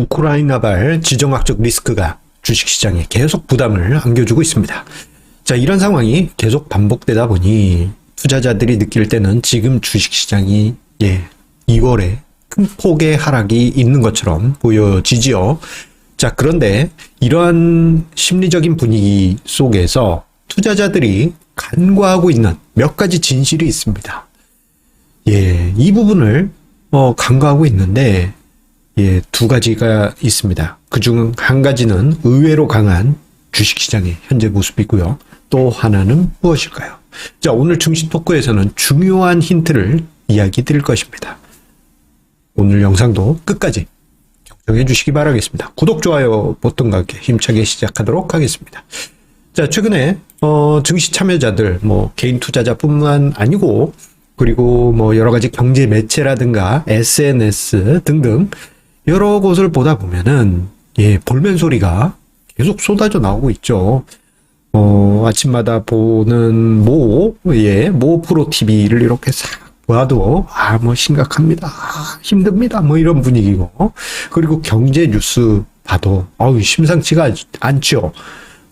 우크라이나발 지정학적 리스크가 주식시장에 계속 부담을 안겨주고 있습니다. 자, 이런 상황이 계속 반복되다 보니 투자자들이 느낄 때는 지금 주식시장이 2월에 큰 폭의 하락이 있는 것처럼 보여지지요. 자, 그런데 이러한 심리적인 분위기 속에서 투자자들이 간과하고 있는 몇 가지 진실이 있습니다. 이 부분을 간과하고 있는데 두 가지가 있습니다. 그중 한 가지는 의외로 강한 주식시장의 현재 모습이고요. 또 하나는 무엇일까요? 자, 오늘 중심 토크에서는 중요한 힌트를 이야기 드릴 것입니다. 오늘 영상도 끝까지 경청해 주시기 바라겠습니다. 구독, 좋아요 버튼과 함께 힘차게 시작하도록 하겠습니다. 자, 최근에 증시 참여자들, 개인 투자자뿐만 아니고 그리고 여러 가지 경제 매체라든가 SNS 등등 여러 곳을 보다 보면은 볼멘 소리가 계속 쏟아져 나오고 있죠. 아침마다 보는 모 프로 TV를 이렇게 싹 봐도 심각합니다. 힘듭니다. 이런 분위기고, 그리고 경제 뉴스 봐도 심상치가 않죠.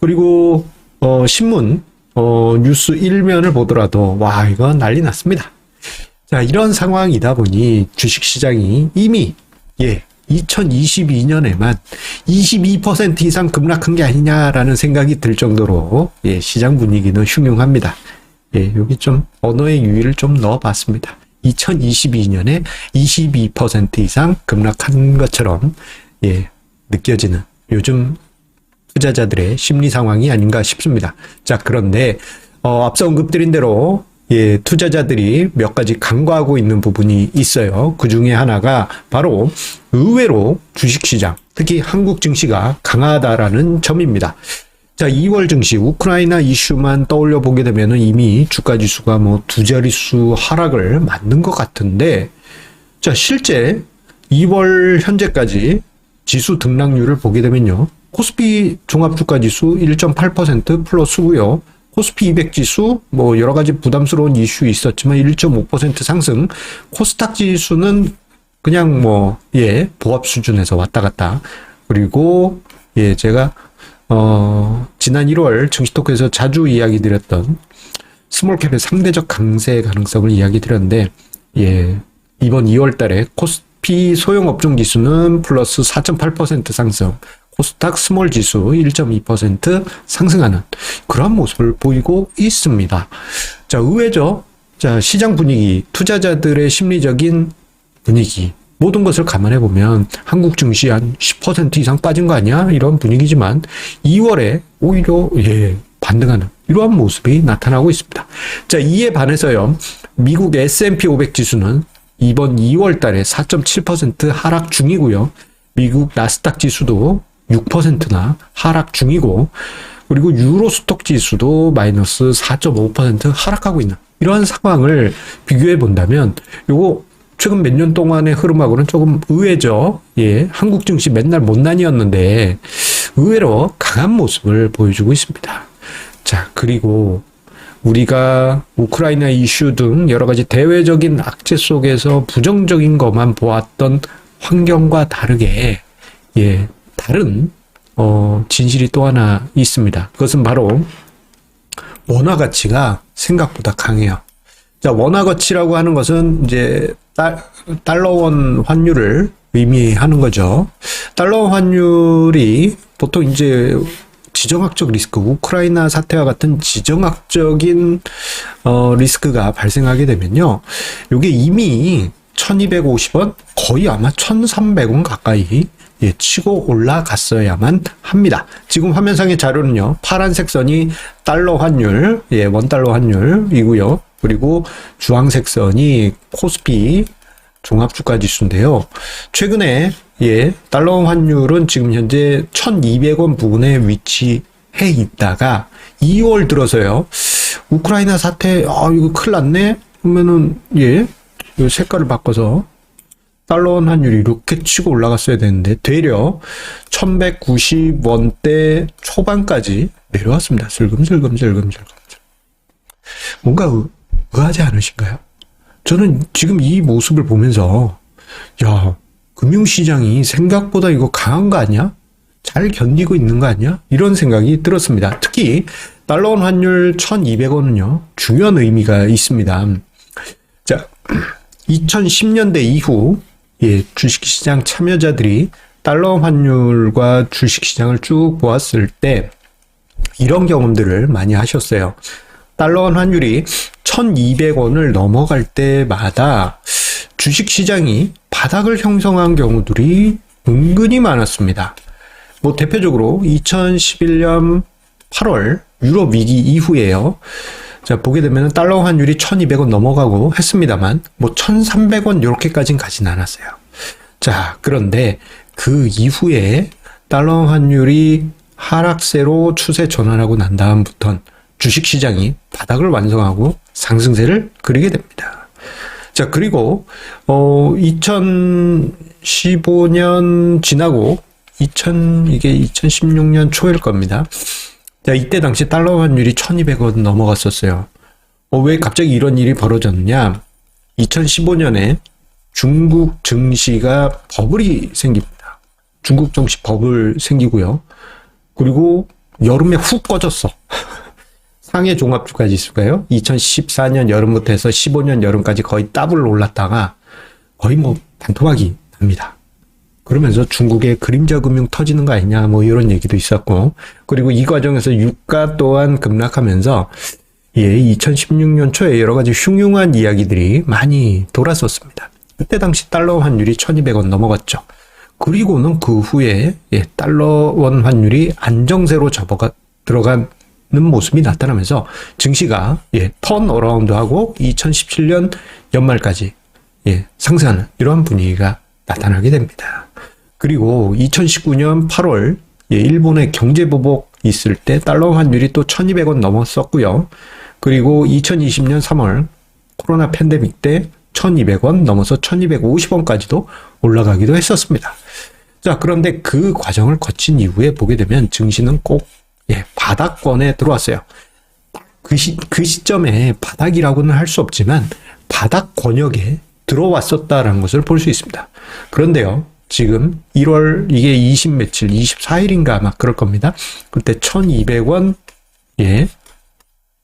그리고 신문 뉴스 일면을 보더라도 이건 난리 났습니다. 자, 이런 상황이다 보니 주식시장이 이미 2022년에만 22% 이상 급락한 게 아니냐라는 생각이 들 정도로 시장 분위기는 흉흉합니다. 여기 좀 언어의 유의를 좀 넣어봤습니다. 2022년에 22% 이상 급락한 것처럼 느껴지는 요즘 투자자들의 심리 상황이 아닌가 싶습니다. 자, 그런데 앞서 언급드린 대로 투자자들이 몇 가지 간과하고 있는 부분이 있어요. 그 중에 하나가 바로 의외로 주식시장, 특히 한국 증시가 강하다라는 점입니다. 자, 2월 증시 우크라이나 이슈만 떠올려 보게 되면 이미 주가지수가 두 자릿수 하락을 맞는 것 같은데, 자, 실제 2월 현재까지 지수 등락률을 보게 되면요, 코스피 종합주가지수 1.8% 플러스고요. 코스피 200 지수 여러 가지 부담스러운 이슈 있었지만 1.5% 상승. 코스닥 지수는 그냥 보합 수준에서 왔다 갔다. 그리고 제가 지난 1월 증시토크에서 자주 이야기 드렸던 스몰캡의 상대적 강세 가능성을 이야기 드렸는데 이번 2월 달에 코스피 소형업종 지수는 플러스 4.8% 상승. 코스닥 스몰 지수 1.2% 상승하는 그런 모습을 보이고 있습니다. 자, 의외죠. 자, 시장 분위기, 투자자들의 심리적인 분위기, 모든 것을 감안해 보면 한국 증시 한 10% 이상 빠진 거 아니야? 이런 분위기지만 2월에 오히려 반등하는 이러한 모습이 나타나고 있습니다. 자, 이에 반해서요, 미국 S&P 500 지수는 이번 2월 달에 4.7% 하락 중이고요. 미국 나스닥 지수도 6%나 하락 중이고, 그리고 유로스톡 지수도 마이너스 4.5% 하락하고 있는 이러한 상황을 비교해 본다면 요거 최근 몇 년 동안의 흐름하고는 조금 의외죠. 한국 증시 맨날 못난이었는데 의외로 강한 모습을 보여주고 있습니다. 자, 그리고 우리가 우크라이나 이슈 등 여러 가지 대외적인 악재 속에서 부정적인 것만 보았던 환경과 다르게 다른 진실이 또 하나 있습니다. 그것은 바로 원화 가치가 생각보다 강해요. 자, 원화 가치라고 하는 것은 이제 달러원 환율을 의미하는 거죠. 달러 환율이 보통 이제 지정학적 리스크, 우크라이나 사태와 같은 지정학적인 리스크가 발생하게 되면요, 이게 이미 1250원, 거의 아마 1300원 가까이 치고 올라갔어야만 합니다. 지금 화면상의 자료는요, 파란색 선이 달러 환율, 원달러 환율이고요. 그리고 주황색 선이 코스피 종합주가지수인데요. 최근에 달러 환율은 지금 현재 1200원 부근에 위치해 있다가 2월 들어서요, 우크라이나 사태, 이거 큰일 났네? 그러면은 이 색깔을 바꿔서 달러 환율이 이렇게 치고 올라갔어야 되는데 되려 1190원대 초반까지 내려왔습니다. 슬금슬금. 뭔가 의아하지 않으신가요? 저는 지금 이 모습을 보면서 금융시장이 생각보다 이거 강한 거 아니야? 잘 견디고 있는 거 아니야? 이런 생각이 들었습니다. 특히 달러원 환율 1200원은요, 중요한 의미가 있습니다. 자, 2010년대 이후 주식시장 참여자들이 달러 환율과 주식시장을 쭉 보았을 때 이런 경험들을 많이 하셨어요. 달러 환율이 1200원을 넘어갈 때마다 주식시장이 바닥을 형성한 경우들이 은근히 많았습니다. 뭐 대표적으로 2011년 8월 유럽 위기 이후에요. 자, 보게 되면 달러 환율이 1200원 넘어가고 했습니다만 뭐 1300원 이렇게까지는 가진 않았어요. 자, 그런데 그 이후에 달러 환율이 하락세로 추세 전환하고 난 다음부터는 주식시장이 바닥을 완성하고 상승세를 그리게 됩니다. 자, 그리고 2015년 지나고 이게 2016년 초일 겁니다. 자, 이때 당시 달러 환율이 1200원 넘어갔었어요. 왜 갑자기 이런 일이 벌어졌느냐? 2015년에 중국 증시가 버블이 생깁니다. 중국 증시 버블 생기고요. 그리고 여름에 훅 꺼졌어. 상해 종합주가 지수가요. 2014년 여름부터 해서 15년 여름까지 거의 더블 올랐다가 거의 뭐 반토막이 납니다. 그러면서 중국의 그림자 금융 터지는 거 아니냐 뭐 이런 얘기도 있었고, 그리고 이 과정에서 유가 또한 급락하면서 2016년 초에 여러 가지 흉흉한 이야기들이 많이 돌았었습니다. 그때 당시 달러 환율이 1200원 넘어갔죠. 그리고는 그 후에 달러 원 환율이 안정세로 들어가는 모습이 나타나면서 증시가 턴 어라운드하고 2017년 연말까지 상승하는 이러한 분위기가 나타나게 됩니다. 그리고 2019년 8월 일본의 경제보복 있을 때 달러 환율이 또 1200원 넘었었고요. 그리고 2020년 3월 코로나 팬데믹 때 1200원 넘어서 1250원까지도 올라가기도 했었습니다. 자, 그런데 그 과정을 거친 이후에 보게 되면 증시는 꼭 바닥권에 들어왔어요. 그 시점에 바닥이라고는 할 수 없지만 바닥 권역에 들어왔었다라는 것을 볼 수 있습니다. 그런데요, 지금 1월 이게 20 며칠, 24일인가 아마 그럴 겁니다. 그때 1200원,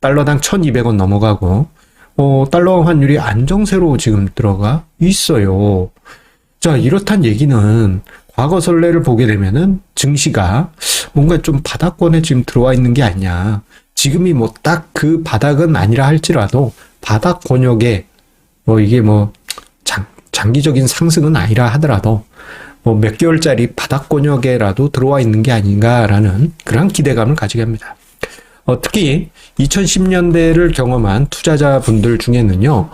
달러당 1200원 넘어가고, 달러 환율이 안정세로 지금 들어가 있어요. 자, 이렇단 얘기는 과거 선례를 보게 되면은 증시가 뭔가 좀 바닥권에 지금 들어와 있는 게 아니냐. 지금이 뭐 딱 그 바닥은 아니라 할지라도 바닥 권역에 이게 장기적인 상승은 아니라 하더라도 몇 개월짜리 바닥 권역에라도 들어와 있는 게 아닌가라는 그런 기대감을 가지게 합니다. 특히 2010년대를 경험한 투자자분들 중에는요,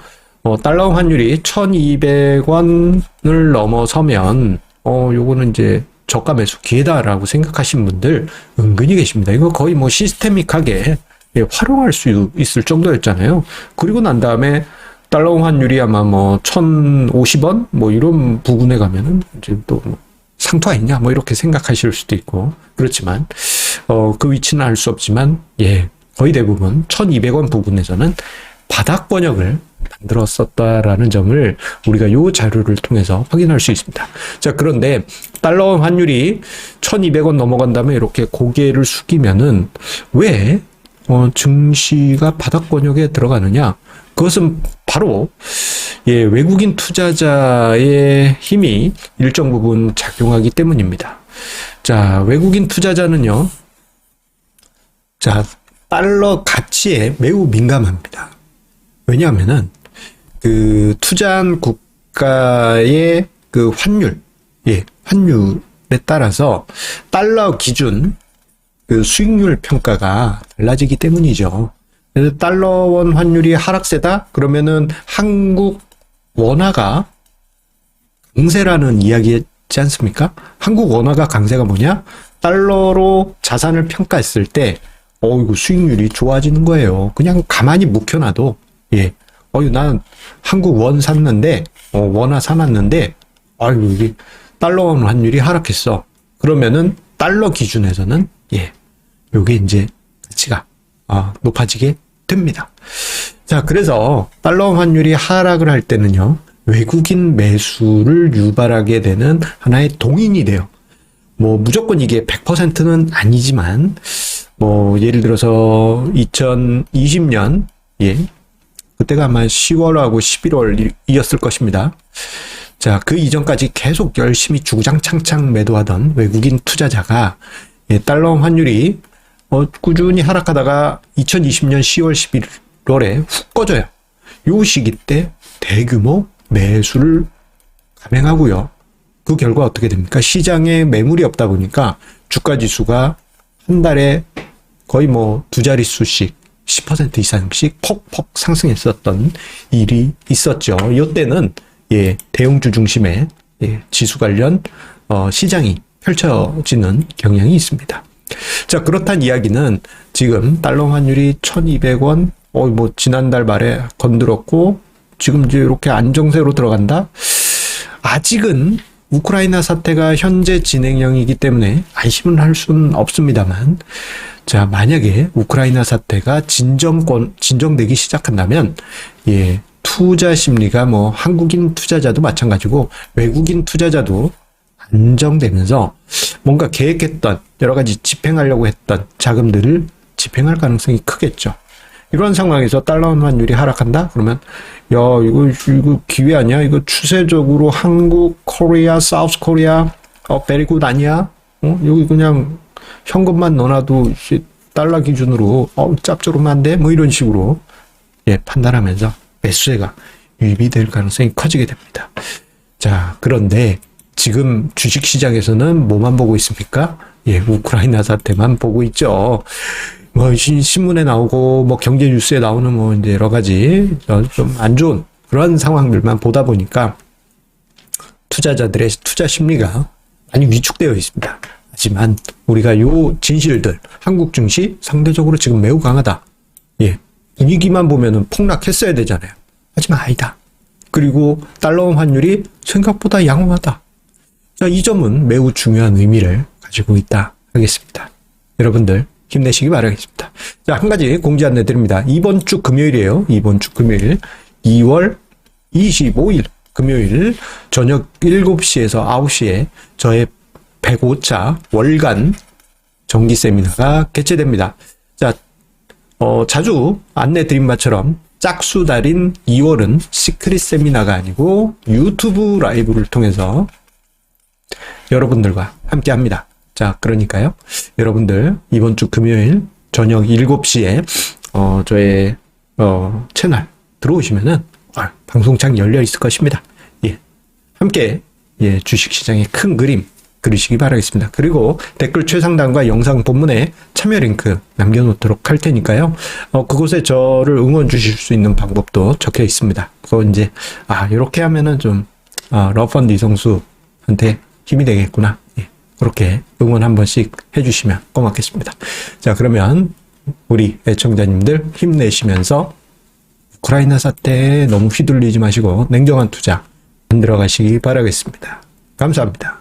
달러 환율이 1200원을 넘어서면, 요거는 이제 저가 매수 기회다라고 생각하신 분들 은근히 계십니다. 이거 거의 시스테믹하게 활용할 수 있을 정도였잖아요. 그리고 난 다음에 달러 환율이 아마 1050원? 이런 부분에 가면은 이제 또 상투 아니냐? 이렇게 생각하실 수도 있고. 그렇지만, 그 위치는 알 수 없지만, 거의 대부분 1200원 부분에서는 바닥 번역을 만들었었다라는 점을 우리가 요 자료를 통해서 확인할 수 있습니다. 자, 그런데 달러 환율이 1200원 넘어간 다음에 이렇게 고개를 숙이면은 왜 증시가 바닥 번역에 들어가느냐? 그것은 바로 외국인 투자자의 힘이 일정 부분 작용하기 때문입니다. 자, 외국인 투자자는요, 자, 달러 가치에 매우 민감합니다. 왜냐하면은 그 투자한 국가의 그 환율, 환율에 따라서 달러 기준 그 수익률 평가가 달라지기 때문이죠. 그래서 달러원 환율이 하락세다? 그러면은 한국 원화가 강세라는 이야기였지 않습니까? 한국 원화가 강세가 뭐냐? 달러로 자산을 평가했을 때, 이거 수익률이 좋아지는 거예요. 그냥 가만히 묵혀놔도, 난 한국 원 샀는데, 원화 사놨는데, 이게 달러원 환율이 하락했어. 그러면은 달러 기준에서는, 요게 이제 가치가 높아지게 됩니다. 자, 그래서 달러 환율이 하락을 할 때는요, 외국인 매수를 유발하게 되는 하나의 동인이 돼요. 뭐 무조건 이게 100%는 아니지만 뭐 예를 들어서 2020년 그때가 아마 10월하고 11월이었을 것입니다. 자, 그 이전까지 계속 열심히 주구장창창 매도하던 외국인 투자자가 달러 환율이 꾸준히 하락하다가 2020년 10월 11월에 훅 꺼져요. 요 시기 때 대규모 매수를 감행하고요. 그 결과 어떻게 됩니까? 시장에 매물이 없다 보니까 주가 지수가 한 달에 거의 뭐 두 자릿수씩 10% 이상씩 폭폭 상승했었던 일이 있었죠. 이때는 대형주 중심의 지수 관련 시장이 펼쳐지는 경향이 있습니다. 자, 그렇단 이야기는 지금 달러 환율이 1200원 뭐 지난달 말에 건드렸고 지금 이제 이렇게 안정세로 들어간다? 아직은 우크라이나 사태가 현재 진행형이기 때문에 안심은 할 수는 없습니다만, 자, 만약에 우크라이나 사태가 진정되기 시작한다면, 투자 심리가 뭐 한국인 투자자도 마찬가지고 외국인 투자자도 안정되면서 뭔가 계획했던 여러 가지 집행하려고 했던 자금들을 집행할 가능성이 크겠죠. 이런 상황에서 달러 환율이 하락한다? 그러면 이거 기회 아니야? 이거 추세적으로 한국, 코리아, 사우스 코리아 베리굿 아니야? 여기 그냥 현금만 넣어놔도 달러 기준으로 짭조름한데? 뭐 이런 식으로 판단하면서 매수세가 유입될 가능성이 커지게 됩니다. 자, 그런데 지금 주식시장에서는 뭐만 보고 있습니까? 우크라이나 사태만 보고 있죠. 뭐 신문에 나오고 뭐 경제 뉴스에 나오는 뭐 이제 여러 가지 좀 안 좋은 그런 상황들만 보다 보니까 투자자들의 투자 심리가 많이 위축되어 있습니다. 하지만 우리가 요 진실들, 한국 증시 상대적으로 지금 매우 강하다. 분위기만 보면은 폭락했어야 되잖아요. 하지만 아니다. 그리고 달러 환율이 생각보다 양호하다. 자, 이 점은 매우 중요한 의미를 가지고 있다 하겠습니다. 여러분들 힘내시기 바라겠습니다. 자, 한 가지 공지 안내 드립니다. 이번 주 금요일이에요. 이번 주 금요일 2월 25일 금요일 저녁 7시에서 9시에 저의 105차 월간 정기 세미나가 개최됩니다. 자, 자주 안내 드린 바처럼 짝수 달인 2월은 시크릿 세미나가 아니고 유튜브 라이브를 통해서 여러분들과 함께 합니다. 자, 그러니까요. 여러분들 이번 주 금요일 저녁 7시에 저의 채널 들어오시면은 방송창 열려 있을 것입니다. 함께 주식시장의 큰 그림 그리시기 바라겠습니다. 그리고 댓글 최상단과 영상 본문에 참여 링크 남겨놓도록 할 테니까요. 그곳에 저를 응원 주실 수 있는 방법도 적혀 있습니다. 그거 이제 이렇게 하면은 좀 러펀드 이성수한테 힘이 되겠구나. 그렇게 응원 한 번씩 해주시면 고맙겠습니다. 자, 그러면 우리 애청자님들 힘내시면서 우크라이나 사태에 너무 휘둘리지 마시고 냉정한 투자 만들어 가시기 바라겠습니다. 감사합니다.